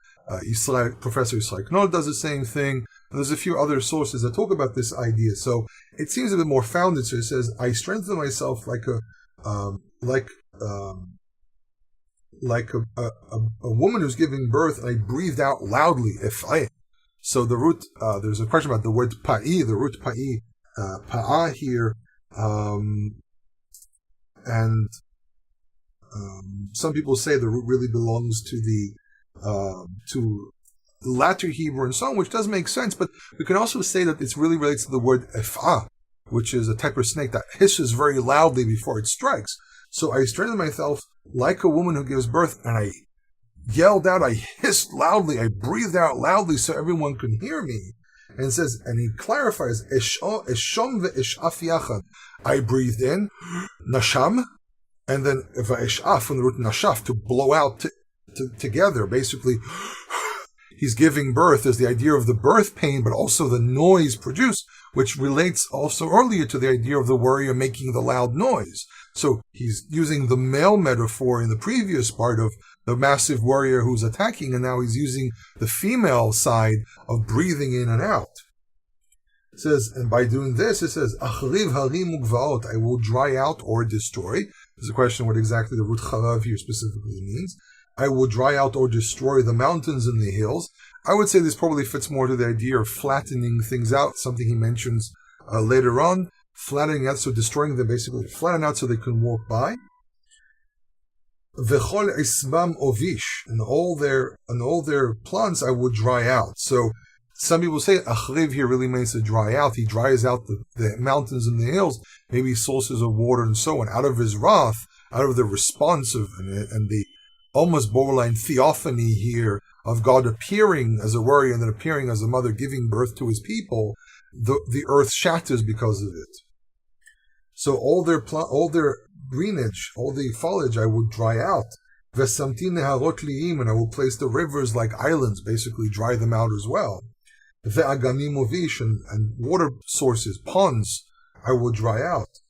Professor Yisrael Knoll does the same thing. And there's a few other sources that talk about this idea. So it seems a bit more founded. So it says, I strengthen myself like a woman who's giving birth, and I breathed out loudly. So the root, there's a question about the word pa'i, the root pa'i, pa'a here, and some people say the root really belongs to the latter Hebrew and so on, which does make sense, but we can also say that it's really related to the word ef'ah, which is a type of snake that hisses very loudly before it strikes. So I strengthened myself like a woman who gives birth, and I yelled out, I hissed loudly, I breathed out loudly so everyone can hear me. And it says, and he clarifies, Eshom ve'eshaf yachad. I breathed in, nasham, and then ve'eshaf from the root nashaf, to blow out together. Basically, he's giving birth. There's the idea of the birth pain, but also the noise produced, which relates also earlier to the idea of the warrior making the loud noise. So he's using the male metaphor in the previous part of the massive warrior who's attacking, and now he's using the female side of breathing in and out. It says, and by doing this, it says, Achriv harim ugvaot, I will dry out or destroy. There's a question what exactly the root charav here specifically means. I will dry out or destroy the mountains and the hills. I would say this probably fits more to the idea of flattening things out, something he mentions later on. Flattening out, so destroying them, basically flatten out so they can walk by. V'chol isbam ovish, and all their plants I will dry out. So some people say achriv here really means to dry out. He dries out the mountains and the hills, maybe sources of water and so on, out of his wrath, out of the response of and the almost borderline theophany here of God appearing as a warrior and then appearing as a mother giving birth to his people. The earth shatters because of it. So all their greenage, all the foliage I would dry out. Vesamtin neharot liim, and I will place the rivers like islands, basically dry them out as well. Ve'aganim ovish, and water sources, ponds, I will dry out.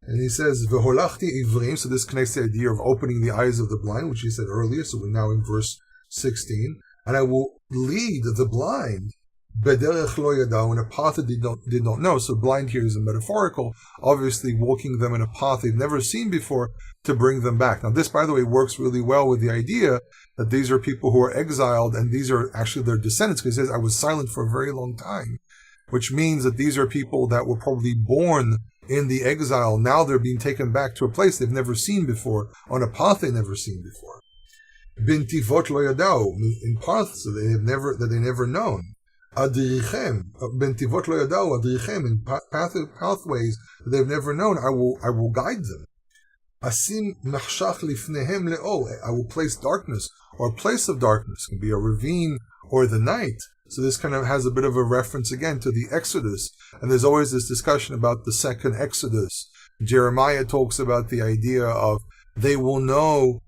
And he says, Veholachti ivrim, so this connects the idea of opening the eyes of the blind, which he said earlier, so we're now in verse 16, and I will lead the blind bederech lo yadau, in a path that did not know. So blind here is a metaphorical, obviously walking them in a path they've never seen before to bring them back. Now this, by the way, works really well with the idea that these are people who are exiled, and these are actually their descendants, because it says, I was silent for a very long time, which means that these are people that were probably born in the exile. Now they're being taken back to a place they've never seen before, on a path they've never seen before. Bintivot lo yadau, in paths that they never known. Adrichem, bentivot lo yadau, adrichem, in pathways that they've never known, I will guide them. Asim machshach lifnehem le'ol, I will place darkness, or a place of darkness, it can be a ravine or the night. So this kind of has a bit of a reference again to the Exodus, and there's always this discussion about the second Exodus. Jeremiah talks about the idea of they will know,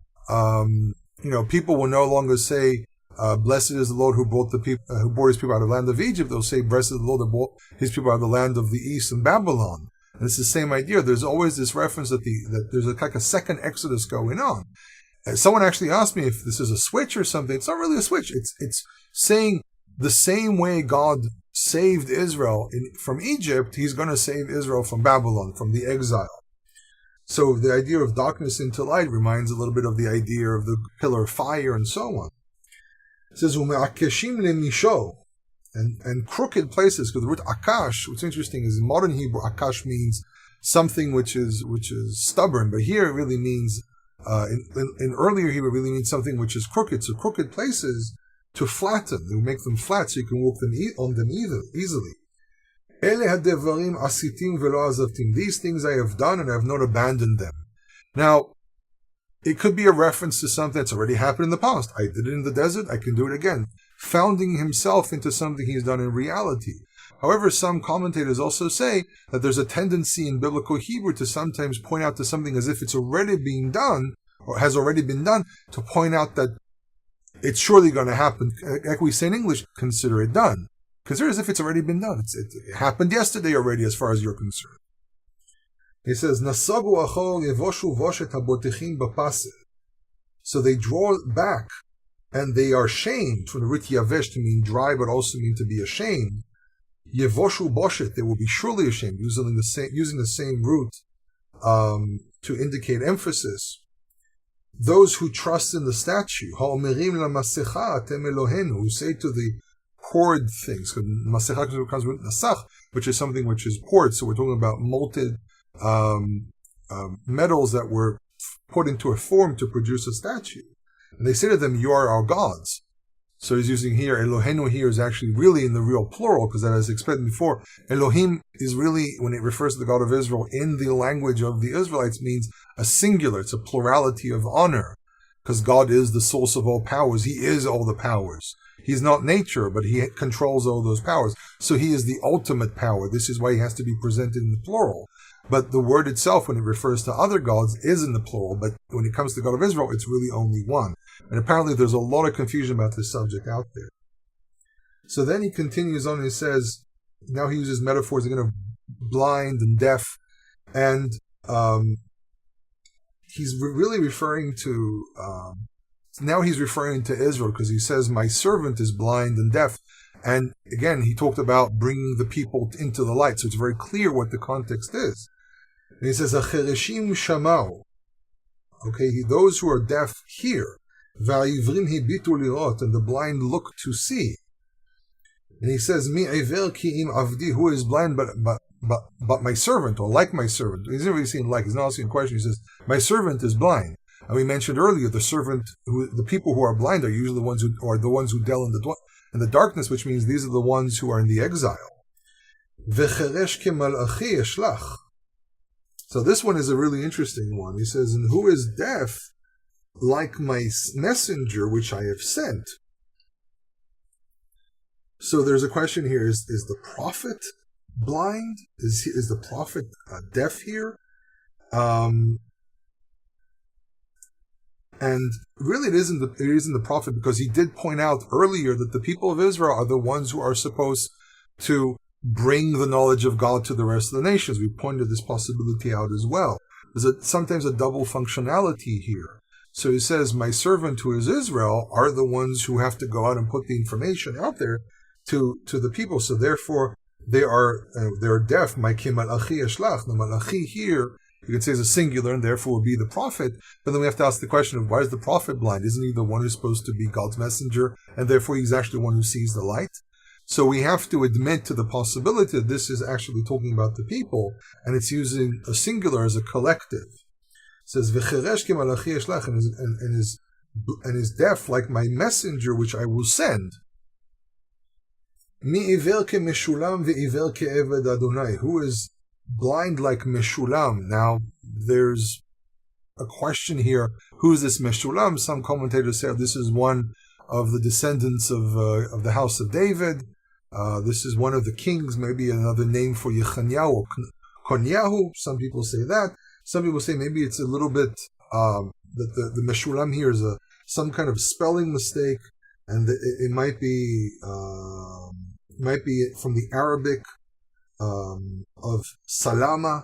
people will no longer say, blessed is the Lord who brought his people out of the land of Egypt. They'll say, blessed is the Lord who brought his people out of the land of the east and Babylon. And it's the same idea. There's always this reference that there's like a second Exodus going on. Someone actually asked me if this is a switch or something. It's not really a switch. It's saying the same way God saved Israel from Egypt, he's going to save Israel from Babylon, from the exile. So the idea of darkness into light reminds a little bit of the idea of the pillar of fire and so on. It says, Ume'akeshim lemisho, and crooked places, because the word akash, what's interesting is in modern Hebrew, akash means something which is stubborn, but here it really means, in earlier Hebrew, it really means something which is crooked. So crooked places, to flatten, they make them flat so you can walk on them easily. These things I have done and I have not abandoned them. Now, it could be a reference to something that's already happened in the past. I did it in the desert, I can do it again. Founding himself into something he's done in reality. However, some commentators also say that there's a tendency in biblical Hebrew to sometimes point out to something as if it's already being done, or has already been done, to point out that it's surely going to happen. Like we say in English, consider it done. Consider as if it's already been done. It happened yesterday already as far as you're concerned. He says, Nasagu achol yevoshu voshet habotechim bapasir. So they draw back, and they are shamed, from the root yavesh to mean dry, but also mean to be ashamed. Yevoshu boshet, they will be surely ashamed, using the same root to indicate emphasis. Those who trust in the statue, who say to the poured things, because masecha comes with nasach, which is something which is poured, so we're talking about molted metals that were put into a form to produce a statue. And they say to them, you are our gods. So he's using here, Elohenu here is actually really in the real plural, because as explained before, Elohim is really, when it refers to the God of Israel, in the language of the Israelites, means a singular, it's a plurality of honor, because God is the source of all powers. He is all the powers. He's not nature, but he controls all those powers. So he is the ultimate power. This is why he has to be presented in the plural. But the word itself, when it refers to other gods, is in the plural, but when it comes to the God of Israel, it's really only one. And apparently there's a lot of confusion about this subject out there. So then he continues on and he says, now he uses metaphors again of blind and deaf, and he's really referring to, now he's referring to Israel, because he says, my servant is blind and deaf. And again, he talked about bringing the people into the light, so it's very clear what the context is. And he says, Achereshim shamau. Okay, those who are deaf hear. Va'ivrim hibitu lirot, and the blind look to see. And he says, Mi iver ki im avdi, who is blind but my servant, or like my servant. He's not really saying like, he's not asking a question. He says, my servant is blind. And we mentioned earlier, the people who are blind are usually the ones who dwell in the darkness, which means these are the ones who are in the exile. V'cheresh kemal'achi eshlach. So this one is a really interesting one. He says, and who is deaf like my messenger which I have sent? So there's a question here, is the prophet blind? Is the prophet deaf here? And really it isn't the prophet, because he did point out earlier that the people of Israel are the ones who are supposed to bring the knowledge of God to the rest of the nations. We pointed this possibility out as well. There's sometimes a double functionality here. So he says, my servant who is Israel are the ones who have to go out and put the information out there to the people. So therefore, they're deaf. My kimalachi eshlach. The malachi here, you could say, is a singular, and therefore will be the prophet. But then we have to ask the question of, why is the prophet blind? Isn't he the one who's supposed to be God's messenger, and therefore he's actually the one who sees the light? So we have to admit to the possibility that this is actually talking about the people, and it's using a singular as a collective. It says, "V'cheresh kimalachi eshlach," and is deaf like my messenger, which I will send. Mi iver ke Meshulam ve'iver ke Eved Adonai, who is blind like Meshulam. Now, there's a question here. Who is this Meshulam? Some commentators say this is one of the descendants of the house of David. This is one of the kings, maybe another name for Yechanyahu or Konyahu. Some people say that. Some people say maybe it's a little bit that the Meshulam here is some kind of spelling mistake, and it might be from the Arabic of Salama.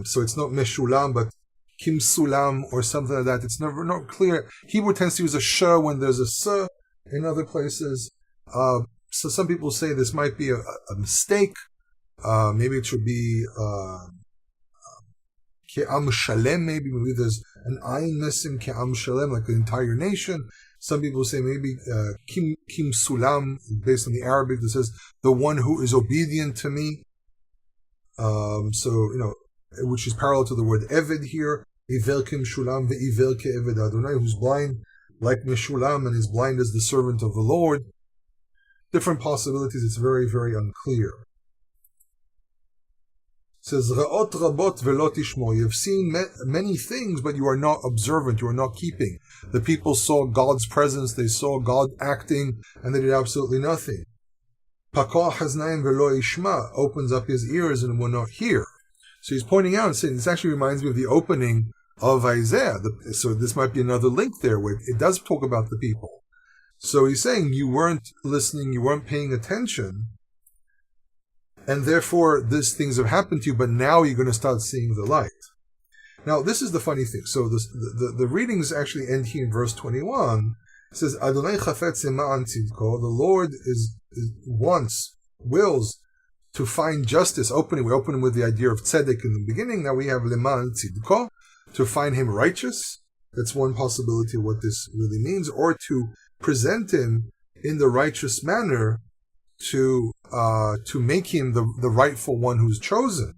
So it's not Meshulam, but Kimsulam or something like that. It's never not clear. Hebrew tends to use a sh when there's a s in other places. So some people say this might be a mistake. Maybe it should be Ke'am Shalem, maybe there's an ayin missing, Ke'am Shalem, like the entire nation. Some people say maybe Kim Sulam, based on the Arabic, that says the one who is obedient to me. Which is parallel to the word Eved here. Iver Kim Shulam ve'iver ke'eved Adonai, who's blind like Meshulam and is blind as the servant of the Lord. Different possibilities. It's very, very unclear. It says, Ra'ot rabot ve'lo tishmo. You've seen many things, but you are not observant, you are not keeping. The people saw God's presence, they saw God acting, and they did absolutely nothing. Pakoh haznaim ve'lo ishma, opens up his ears and will not hear. So he's pointing out and saying, this actually reminds me of the opening of Isaiah. So this might be another link there where it does talk about the people. So he's saying you weren't listening, you weren't paying attention, and therefore these things have happened to you, but now you're going to start seeing the light. Now, this is the funny thing. So the readings actually end here in verse 21. It says, Adonai chafetz ma'an tzidko, the Lord wills to find justice. We open with the idea of tzedek in the beginning. Now we have leman tzidko, to find him righteous. That's one possibility of what this really means, or to present him in the righteous manner, to make him the rightful one who's chosen.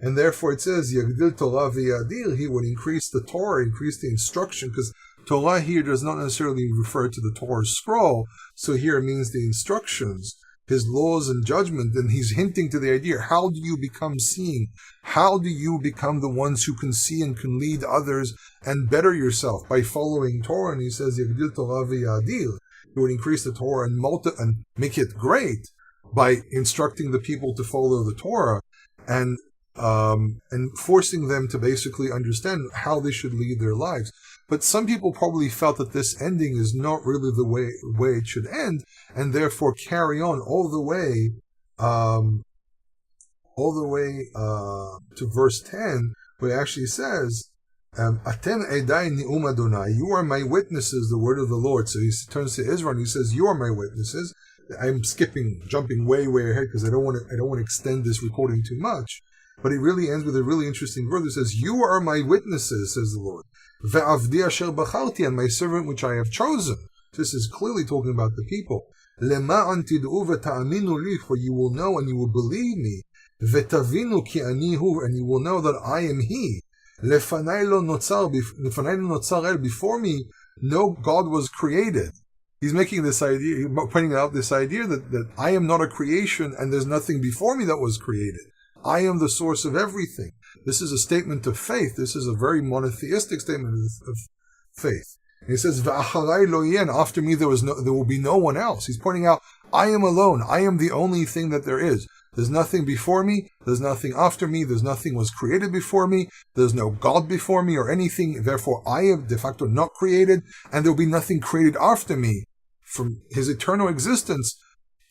And therefore it says, Yagdil Torah v'yadir, he would increase the Torah, increase the instruction, because Torah here does not necessarily refer to the Torah scroll, so here it means the instructions, his laws and judgment, and he's hinting to the idea, how do you become seeing? How do you become the ones who can see and can lead others and better yourself? By following Torah. And he says, Yagdil Torah v'yadir, he would increase the Torah and make it great by instructing the people to follow the Torah and forcing them to basically understand how they should lead their lives. But some people probably felt that this ending is not really the way it should end, and therefore carry on all the way to verse 10, where it actually says, Atem edai ni'um Adonai, you are my witnesses, the word of the Lord. So he turns to Israel and he says, you are my witnesses. I'm jumping way ahead because I don't want to extend this recording too much. But it really ends with a really interesting verse. It says, you are my witnesses, says the Lord. Ve'avdi asher bacharti, and my servant which I have chosen. This is clearly talking about the people. Lema'an tid'u ve'ta'aminu li, for you will know and you will believe me. Ve'tavinu ki ani hu, and you will know that I am he. Lefanai lo notzar el, before me no God was created. He's making this idea, pointing out this idea that I am not a creation and there's nothing before me that was created. I am the source of everything. This is a statement of faith. This is a very monotheistic statement of faith. And he says, "V'acharai lo yen." After me, there will be no one else. He's pointing out, I am alone. I am the only thing that there is. There's nothing before me. There's nothing after me. There's nothing was created before me. There's no God before me or anything. Therefore, I am de facto not created, and there will be nothing created after me. From his eternal existence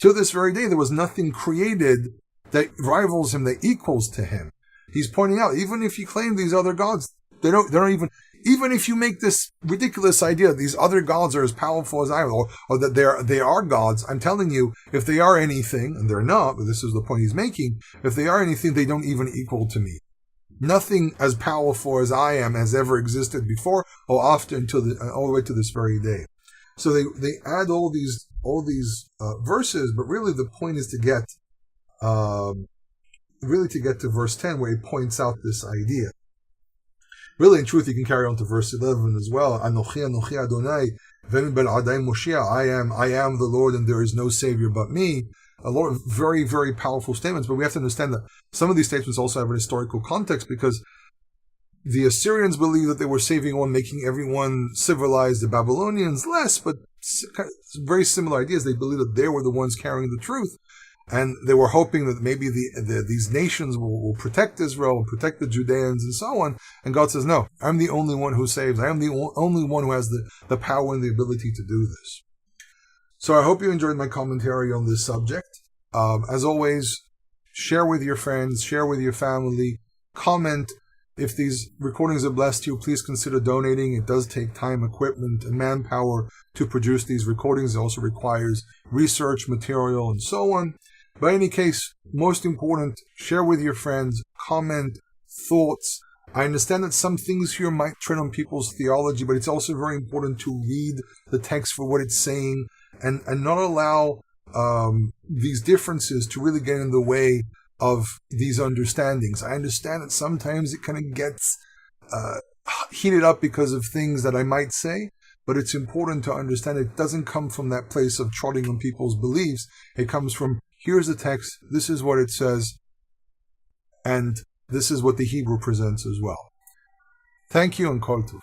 to this very day, there was nothing created that rivals him, that equals to him. He's pointing out, even if you claim these other gods, they don't even, even if you make this ridiculous idea that these other gods are as powerful as I am, or that they are gods, I'm telling you, if they are anything, and they're not, but this is the point he's making, if they are anything, they don't even equal to me. Nothing as powerful as I am has ever existed before or after all the way to this very day. So they add all these verses, but really the point is to get to verse 10, where he points out this idea. Really, in truth, you can carry on to verse 11 as well. Anochi, Anochi Adonai, v'emi bel'adai Moshiach. I am the Lord, and there is no Savior but me. A lot of very, very powerful statements, but we have to understand that some of these statements also have an historical context, because the Assyrians believed that they were saving one, making everyone civilized, the Babylonians less, but very similar ideas. They believed that they were the ones carrying the truth. And they were hoping that maybe these nations will protect Israel and protect the Judeans and so on. And God says, no, I'm the only one who saves. I am the only one who has the power and the ability to do this. So I hope you enjoyed my commentary on this subject. As always, share with your friends, share with your family, comment. If these recordings have blessed you, please consider donating. It does take time, equipment, and manpower to produce these recordings. It also requires research material and so on. But in any case, most important, share with your friends, comment, thoughts. I understand that some things here might tread on people's theology, but it's also very important to read the text for what it's saying and not allow these differences to really get in the way of these understandings. I understand that sometimes it kind of gets heated up because of things that I might say, but it's important to understand it doesn't come from that place of trotting on people's beliefs. It comes from, here's the text, this is what it says, and this is what the Hebrew presents as well. Thank you, and Kol Tov.